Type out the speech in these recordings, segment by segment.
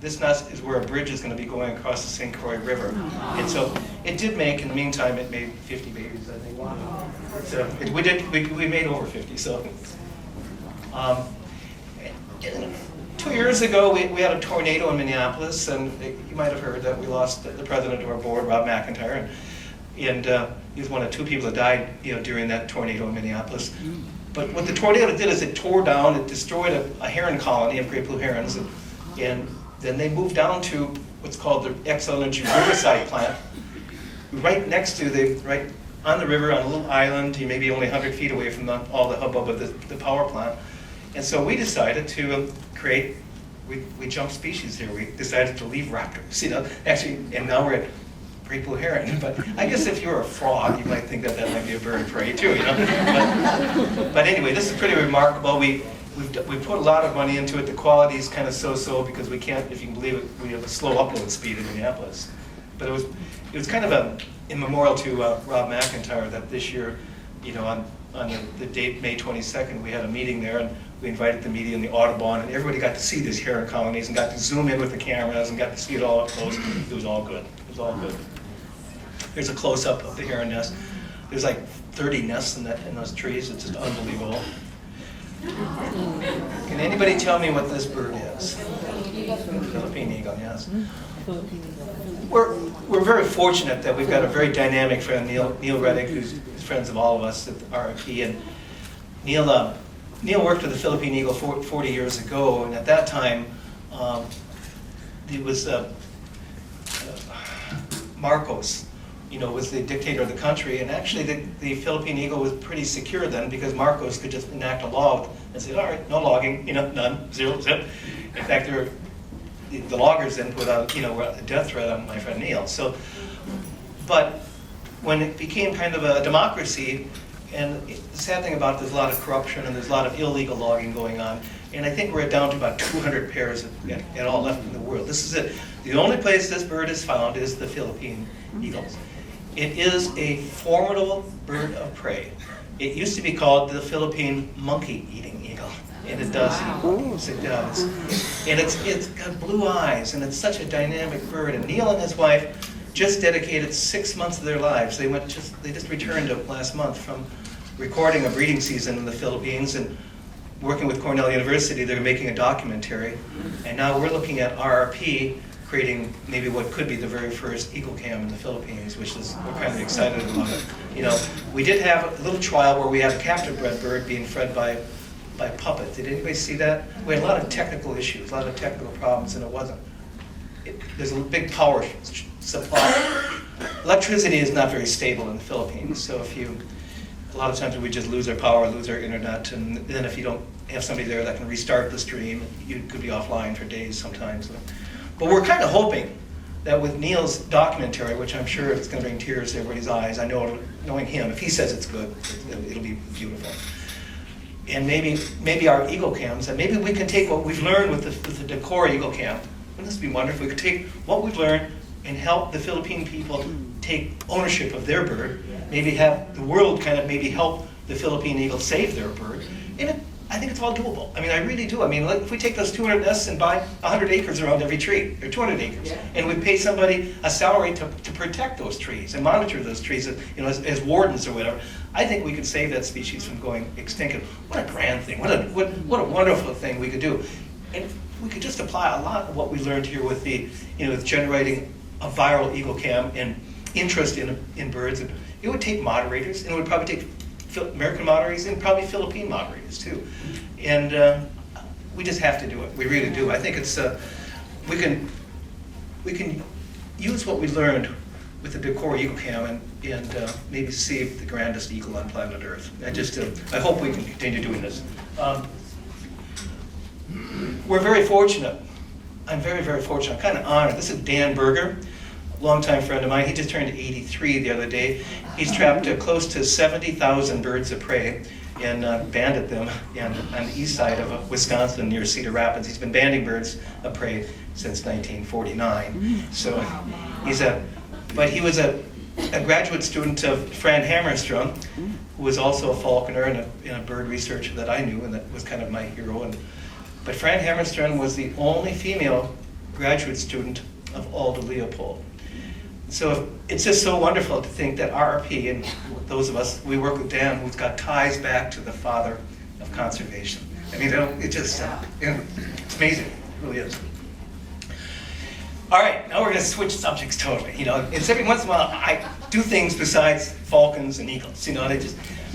this nest is where a bridge is going to be going across the St. Croix River. And so it did make, in the meantime, it made 50 babies, I think. So we made over 50. So 2 years ago, we had a tornado in Minneapolis, and you might have heard that we lost the president of our board, Rob McIntyre, and he was one of 2 people that died, during that tornado in Minneapolis. But what the tornado did is it tore down, it destroyed a heron colony of great blue herons, and then they moved down to what's called the Xcel Energy Riverside plant, right next to right on the river on a little island, maybe only 100 feet away from all the hubbub of the power plant. And so we decided to we jumped species here. We decided to leave raptors, actually, and now we're at great blue heron. But I guess if you're a frog, you might think that might be a bird of prey too, But anyway, this is pretty remarkable. We put a lot of money into it. The quality is kind of so-so because we can't, if you can believe it, we have a slow upload speed in Minneapolis. But it was kind of in memorial to Rob McIntyre that this year, on the date May 22nd, we had a meeting there, and we invited the media and the Audubon, and everybody got to see these heron colonies and got to zoom in with the cameras and got to see it all up close. It was all good. It was all good. Here's a close-up of the heron nest. There's like 30 nests in those trees. It's just unbelievable. Can anybody tell me what this bird is? Philippine eagle, yes. We're very fortunate that we've got a very dynamic friend, Neil Reddick, who's friends of all of us at RFP. And Neil worked with the Philippine eagle 40 years ago, and at that time, it was Marcos, was the dictator of the country, and actually the Philippine eagle was pretty secure then because Marcos could just enact a law and say, all right, no logging, none, zero, zip. In fact, the loggers then put out, a death threat on my friend Neil. So, but when it became kind of a democracy, and the sad thing about it, there's a lot of corruption and there's a lot of illegal logging going on, and I think we're down to about 200 pairs at all left in the world. This is it. The only place this bird is found is the Philippine eagles. It is a formidable bird of prey. It used to be called the Philippine monkey-eating eagle, and it does eat monkeys. It does. And it's got blue eyes, and it's such a dynamic bird. And Neil and his wife just dedicated 6 months of their lives. They just returned last month from recording a breeding season in the Philippines, and working with Cornell University, they're making a documentary. And now we're looking at RRP creating maybe what could be the very first eagle cam in the Philippines, which is, we're kind of excited about it. We did have a little trial where we had a captive bred bird being fed by puppet. Did anybody see that? We had a lot of technical issues, a lot of technical problems, and there's a big power supply. Electricity is not very stable in the Philippines, so a lot of times we just lose our power, lose our internet, and then if you don't have somebody there that can restart the stream, you could be offline for days sometimes. But we're kind of hoping that with Neil's documentary, which I'm sure it's going to bring tears to everybody's eyes, I know, knowing him, if he says it's good, it'll be beautiful. And maybe our eagle cams, and maybe we can take what we've learned with the Decor eagle cam. Wouldn't this be wonderful? We could take what we've learned and help the Philippine people take ownership of their bird, maybe have the world kind of maybe help the Philippine eagle save their bird. And I think it's all doable. I really do. If we take those 200 nests and buy 100 acres around every tree, or 200 acres, and we pay somebody a salary to protect those trees and monitor those trees, as wardens or whatever, I think we could save that species from going extinct. What a grand thing! What a wonderful thing we could do. And we could just apply a lot of what we learned here with with generating a viral eagle cam and interest in birds. And it would take moderators, and it would probably take American moderators and probably Philippine moderators too. And we just have to do it. We really do. I think it's we can use what we learned with the Decor eagle cam and maybe save the grandest eagle on planet Earth. I hope we can continue doing this. We're very fortunate. I'm very, very fortunate. I'm kind of honored. This is Dan Berger, longtime friend of mine. He just turned 83 the other day. He's trapped close to 70,000 birds of prey and banded them on the east side of Wisconsin near Cedar Rapids. He's been banding birds of prey since 1949. So but he was a graduate student of Fran Hammerstrom, who was also a falconer and a bird researcher that I knew, and that was kind of my hero. But Fran Hammerstrom was the only female graduate student of Alda Leopold. So it's just so wonderful to think that RRP, and those of us, we work with Dan, who's got ties back to the father of conservation. I mean, it just, it's amazing, it really is. All right, now we're going to switch subjects totally. It's every once in a while I do things besides falcons and eagles.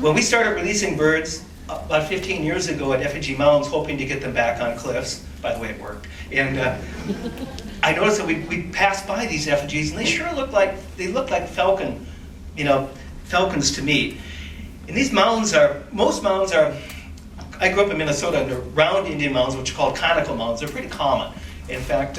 When we started releasing birds about 15 years ago at effigy mounds, hoping to get them back on cliffs. By the way, it worked. And I noticed that we passed by these effigies, and they sure look like falcons to me. And these most mounds are. I grew up in Minnesota, and they're round Indian mounds, which are called conical mounds. They're pretty common. In fact,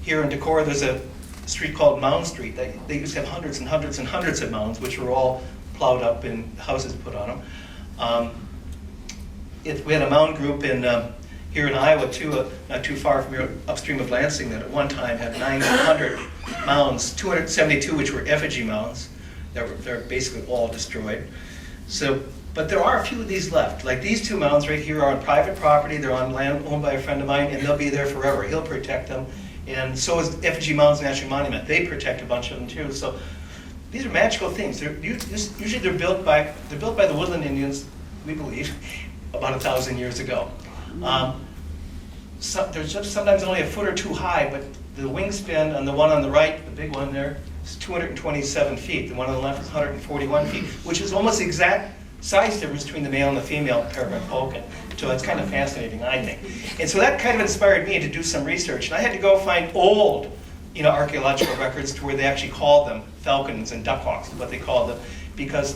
here in Decorah, there's a street called Mound Street. They used to have hundreds and hundreds and hundreds of mounds, which were all plowed up and houses put on them. We had a mound group here in Iowa, too, not too far from here, upstream of Lansing, that at one time had 900 mounds, 272 which were effigy mounds. They're basically all destroyed. But there are a few of these left. Like these two mounds right here are on private property. They're on land owned by a friend of mine, and they'll be there forever. He'll protect them. And so is Effigy Mounds National Monument. They protect a bunch of them too. So these are magical things. Usually they're built by the woodland Indians, we believe, about 1,000 years ago. They're just sometimes only a foot or two high, but the wingspan on the one on the right, the big one there, is 227 feet. The one on the left is 141 feet, which is almost the exact size difference between the male and the female peregrine falcon. So it's kind of fascinating, I think. And so that kind of inspired me to do some research. And I had to go find old, archaeological records to where they actually called them falcons and duckhawks, what they called them, because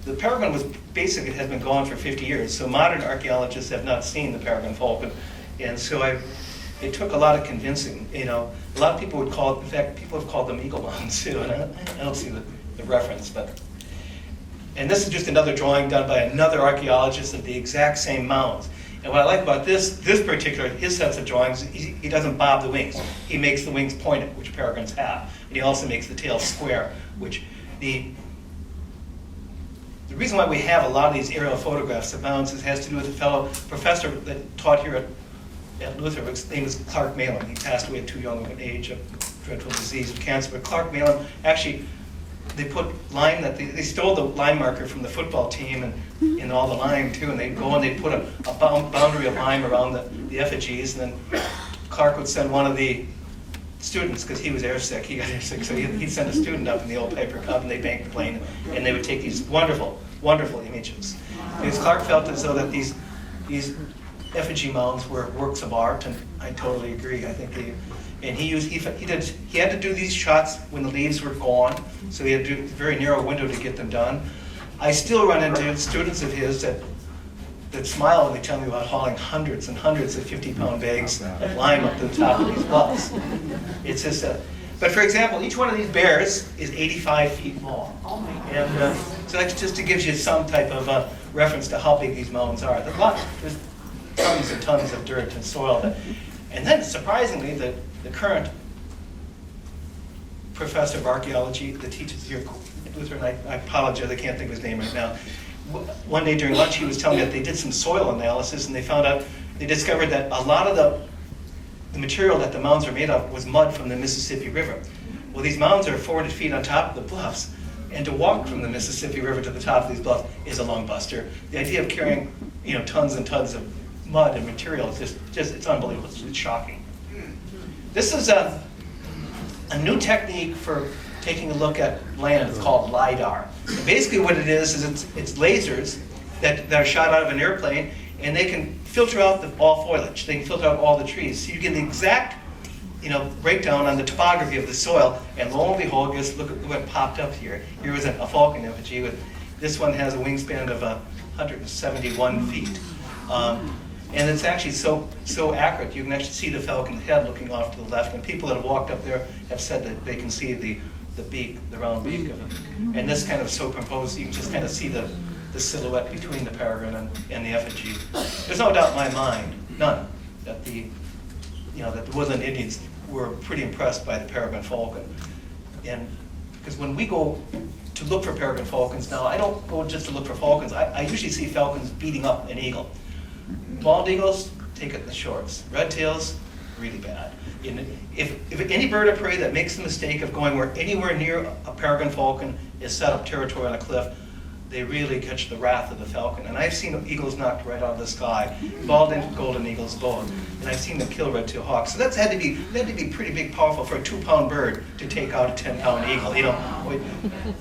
the peregrine has been gone for 50 years. So modern archaeologists have not seen the peregrine falcon. And so it took a lot of convincing. A lot of people in fact, people have called them eagle mounds too. And I don't see the reference, but. And this is just another drawing done by another archaeologist of the exact same mounds. And what I like about his sets of drawings, he doesn't bob the wings. He makes the wings pointed, which peregrines have. And he also makes the tail square, which the reason why we have a lot of these aerial photographs of mounds has to do with a fellow professor that taught here at Luther. His name is Clark Malin. He passed away at too young of an age of dreadful disease of cancer. But Clark Malin actually, they put lime they stole the lime marker from the football team and all the lime too, and they go and they put a boundary of lime around the effigies, and then Clark would send one of the students, because he was airsick, so he'd send a student up in the old paper cup, and they banked the plane, and they would take these wonderful, wonderful images. Because Clark felt as though that these effigy mounds were works of art, and I totally agree. I think he had to do these shots when the leaves were gone, so he had to do a very narrow window to get them done. I still run into students of his that smile when they tell me about hauling hundreds and hundreds of 50-pound bags of lime up to the top of these bluffs. It's just but for example, each one of these bears is 85 feet long. And so that's just to give you some type of reference to how big these mounds are. There's tons and tons of dirt and soil. And then, surprisingly, the current professor of archaeology that teaches here at Luther, and I apologize, I can't think of his name right now. One day during lunch, he was telling me that they did some soil analysis, and they discovered that a lot of the material that the mounds are made of was mud from the Mississippi River. Well, these mounds are 400 feet on top of the bluffs, and to walk from the Mississippi River to the top of these bluffs is a lung buster. The idea of carrying, tons and tons of mud and material is just it's unbelievable. It's shocking. This is a new technique for taking a look at land. It's called LiDAR. And basically what it is it's lasers that are shot out of an airplane, and they can filter out all foliage. They can filter out all the trees. So you get the exact breakdown on the topography of the soil, and lo and behold, just look at what popped up here. Here was a falcon effigy. This one has a wingspan of 171 feet. And it's actually so accurate, you can actually see the falcon head looking off to the left. And people that have walked up there have said that they can see the beak, the round beak of it. And this kind of superimposed, you can just kind of see the silhouette between the peregrine and the effigy. There's no doubt in my mind, none, that the woodland Indians were pretty impressed by the peregrine falcon. And because when we go to look for peregrine falcons now, I don't go just to look for falcons. I usually see falcons beating up an eagle. Bald eagles, take it in the shorts. Red tails, really bad. If any bird of prey that makes the mistake of going anywhere near a peregrine falcon is set up territory on a cliff, they really catch the wrath of the falcon. And I've seen eagles knocked right out of the sky, bald and golden eagles both, and I've seen them kill red-tailed hawks. So that's had to be pretty big, powerful for a 2-pound bird to take out a 10-pound eagle.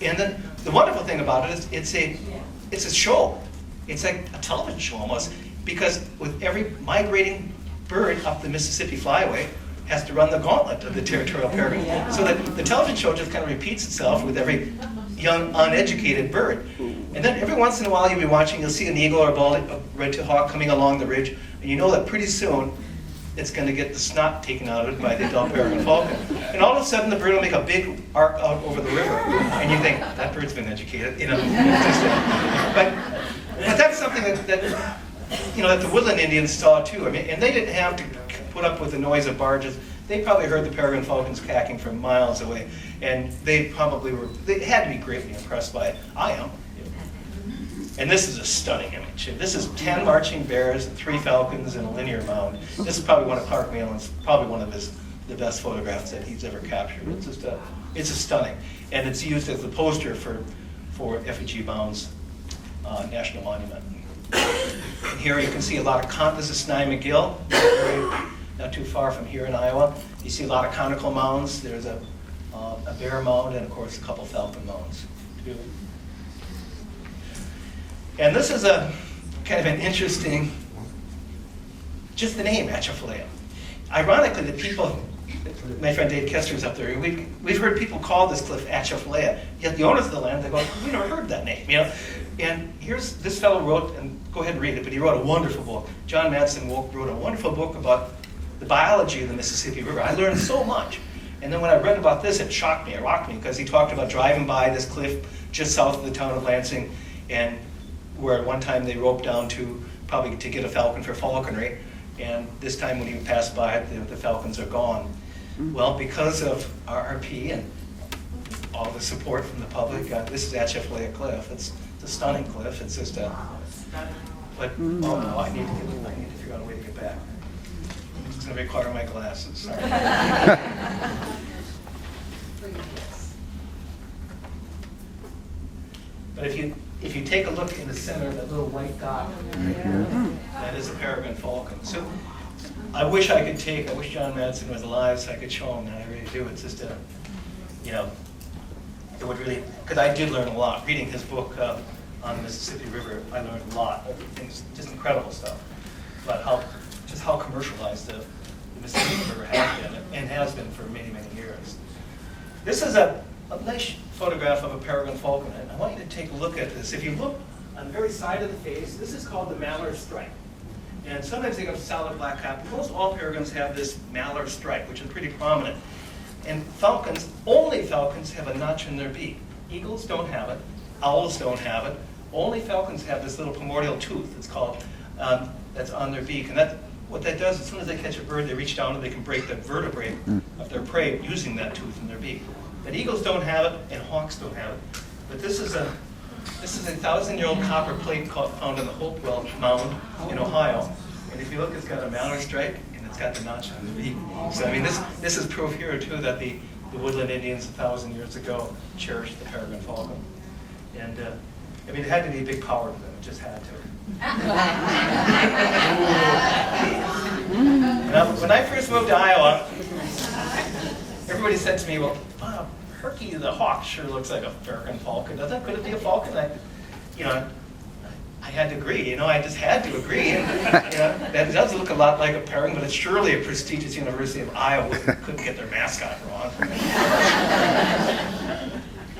And then the wonderful thing about it is it's a show. It's like a television show almost, because with every migrating bird up the Mississippi Flyway has to run the gauntlet of the territorial peregrine. So that the television show just kind of repeats itself with every young, uneducated bird. And then every once in a while you'll be watching, you'll see an eagle or a red-tailed hawk coming along the ridge, and you know that pretty soon it's going to get the snot taken out of it by the adult peregrine falcon. And all of a sudden the bird will make a big arc out over the river, and you think, that bird's been educated, But that's something that the woodland Indians saw too. I mean, and they didn't have to put up with the noise of barges. They probably heard the peregrine falcons cacking from miles away, and they had to be greatly impressed by it. I am. And this is a stunning image. This is 10 marching bears and 3 falcons in a linear mound. This is probably one of Clark Malin's, probably one of the best photographs that he's ever captured. It's a stunning, and it's used as the poster for effigy mounds National Monument. And here you can see a lot of this is Snai McGill, not too far from here in Iowa. You see a lot of conical mounds. There's a bear mound and of course a couple falcon mounds too. And this is a kind of an interesting, just the name, Atchafalaya. Ironically, the people, my friend Dave Kester's up there, we've heard people call this cliff Atchafalaya, yet the owners of the land, they go, we never heard that name, And here's, this fellow wrote, and go ahead and read it, but he wrote a wonderful book. John Madsen wrote a wonderful book about the biology of the Mississippi River. I learned so much. And then when I read about this, it shocked me, it rocked me, because he talked about driving by this cliff just south of the town of Lansing, and where at one time they roped down to, probably to get a falcon for falconry, and this time when he passed by it, the falcons are gone. Well, because of RRP and all the support from the public, this is Atchafalaya Cliff. It's a stunning cliff. It's just a, but oh no, I need to figure out a way to get back. It's going to require my glasses. Sorry. But if you take a look in the center, that little white dot, that is a peregrine falcon. So I wish John Madsen was alive so I could show him that. I really do. It's just it would really, because I did learn a lot. Reading his book on the Mississippi River, I learned a lot of things, just incredible stuff. But how commercialized the Mississippi River has been, and has been for many, many years. This is a nice photograph of a peregrine falcon, and I want you to take a look at this. If you look on the very side of the face, this is called the malar stripe. And sometimes they have a solid black cap. Most all peregrines have this malar stripe, which is pretty prominent. And only falcons have a notch in their beak. Eagles don't have it. Owls don't have it. Only falcons have this little primordial tooth, it's called, that's on their beak. And what that does, as soon as they catch a bird, they reach down and they can break the vertebrae of their prey using that tooth in their beak. But eagles don't have it, and hawks don't have it. But this is a 1,000-year-old copper plate found in the Hopewell Mound in Ohio. And if you look, it's got a malar stripe, and it's got the notch on the beak. So I mean, this is proof here too that the woodland Indians 1,000 years ago cherished the peregrine falcon. And I mean, it had to be a big power to them. It just had to. When I first moved to Iowa, everybody said to me, well, Bob, Herky the hawk sure looks like a peregrine falcon, doesn't it? Could it be a falcon? I had to agree, I just had to agree. And, that does look a lot like a peregrine, but it's surely a prestigious University of Iowa couldn't get their mascot wrong.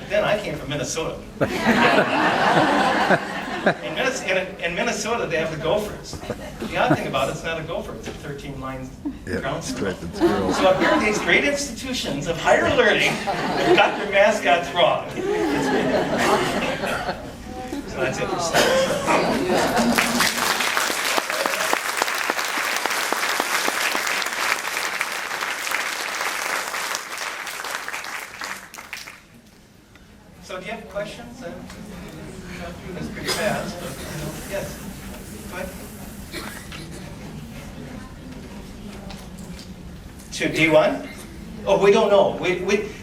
Then I came from Minnesota. In Minnesota, they have the gophers. The odd thing about it's not a gopher, it's a 13-line ground squirrel. So up here, these great institutions of higher learning have got their mascots wrong. So that's it. So do you have questions? I've gone through this pretty fast, but yes. Go ahead. To D1? Oh, we don't know.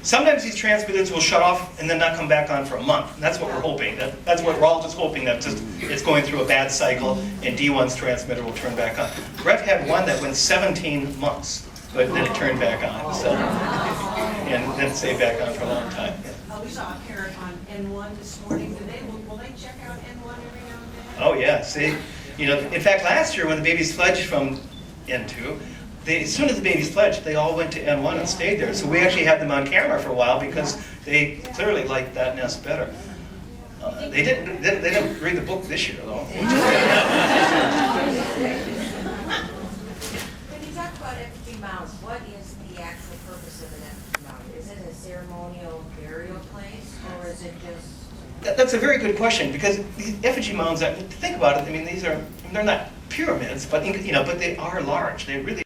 Sometimes these transmitters will shut off and then not come back on for a month. And that's what we're hoping. That's what we're all just hoping, that just it's going through a bad cycle and D1's transmitter will turn back on. Brett had one that went 17 months, but then it turned back on. So, and then it stayed back on for a long time. Yeah. We saw a parent on N1 this morning. Will they check out N1 every now and then? Oh yeah, see, in fact, last year when the babies fledged from N2, as soon as the babies fledged, they all went to N1 and stayed there. So we actually had them on camera for a while because they clearly liked that nest better. They didn't read the book this year though. When you talk about effigy mounds, what is the actual purpose of an effigy mound? Is it a ceremonial burial place, or is it just? That's a very good question, because these effigy mounds, think about it, I mean, they're not pyramids, but but they are large. They really